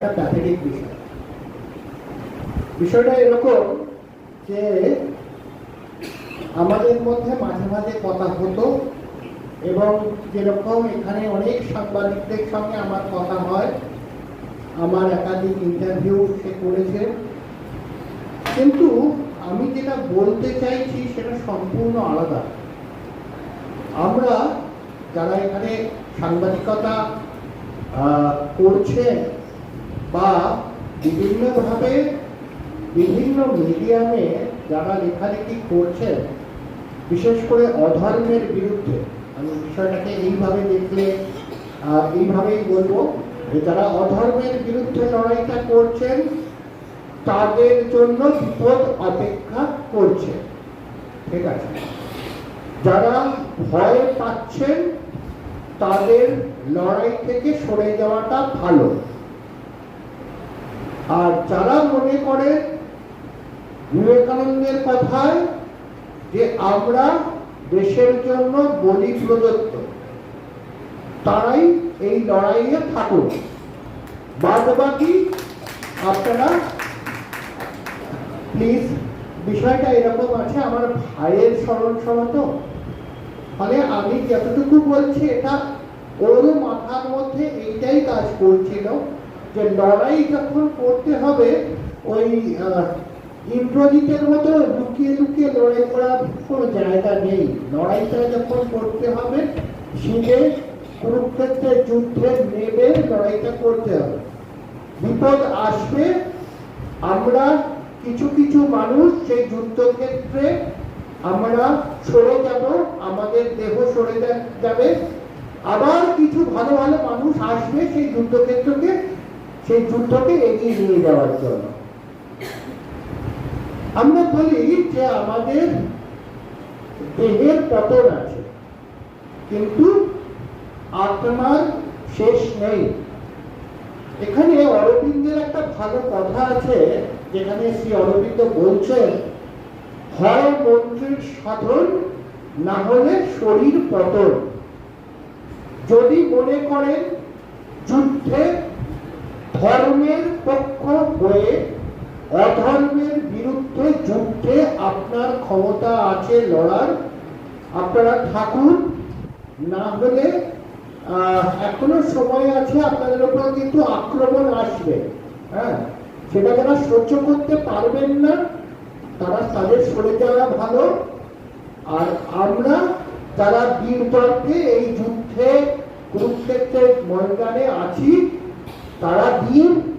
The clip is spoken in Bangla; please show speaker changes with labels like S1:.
S1: একটা প্যাথেটিক বিষয়। বিষয়টা এরকম যে আমাদের মধ্যে মাঝে মাঝে কথা হতো এবং যেরকম এখানে অনেক সাংবাদিকদের সঙ্গে আমার কথা হয়, আমার একাধিক ইন্টারভিউ সে করেছে, কিন্তু আমি যেটা বলতে চাইছি সেটা সম্পূর্ণ আলাদা। আমরা যারা এখানে সাংবাদিকতা করছেন বা বিভিন্নভাবে বিভিন্ন মিডিয়ামে যারা লেখালেখি করছেন, বিশেষ করে অধর্মের বিরুদ্ধে, আমি বিষয়টাকে এইভাবে দেখলে এইভাবেই বলবো যে যারা অধর্মের বিরুদ্ধে লড়াইটা করছেন তাদের জন্য বিপদ অপেক্ষা করছে, ঠিক আছে। যারা ভয় পাচ্ছেন তাদের লড়াই থেকে সরে যাওয়াটা ভালো। আর যারা মনে করে বিবেকানন্দের কথায় যে আমরা দেশের জন্য বলি প্রদত্ত, তারাই এই লড়াইয়ে থাকুন। বাদবাকি আপনারা প্লিজ, বিষয়টা এরকম আছে, আমার ভাইয়ের স্মরণ সভা তো, ফলে আমি যতটুকু বলছি এটা ওর মাথার মধ্যে এইটাই কাজ করছিল যে লড়াই যখন করতে হবে ওই ইন্দ্রজিতের মতো লুকিয়ে লুকিয়ে লড়াই করার কোনো জায়গা নেই। লড়াইটা যখন করতে হবে শিবে কুরুক্ষেত্রের যুদ্ধে নেমে লড়াইটা করতে হবে। বিপদ আসবে, আমরা কিছু কিছু মানুষ সেই যুদ্ধক্ষেত্রে আমরা সরে যাব, আমাদের দেহ সরে যাবে, আবার কিছু ভালো ভালো মানুষ আসবে সেই যুদ্ধকে এগিয়ে নিয়ে যাওয়ার জন্য। আমরা বলি যে আমাদের দেহের পতন আছে, কিন্তু আত্মার শেষ নেই। এখানে অরবিন্দের একটা ভালো কথা আছে, যেখানে শ্রী অরবিন্দ বলছেন, হয় মন্ত্রের সাধন, না হলে শরীর পতন। যদি মনে করেন যুদ্ধে ধর্মের পক্ষ হয়ে অধর্মের বিরুদ্ধে যুদ্ধে আপনার ক্ষমতা আছে লড়ার, আপনারা থাকুন, না হলে এখনো সময় আছে, আপনাদের উপর কিন্তু আক্রমণ আসবে। হ্যাঁ, সেটা যারা সহ্য করতে পারবেন না তাদের সরে যাওয়া ভালো। আর আমরা যারা বীরত্বে এই যুদ্ধে কুরুক্ষেত্রের ময়দানে আছি, তারা বীর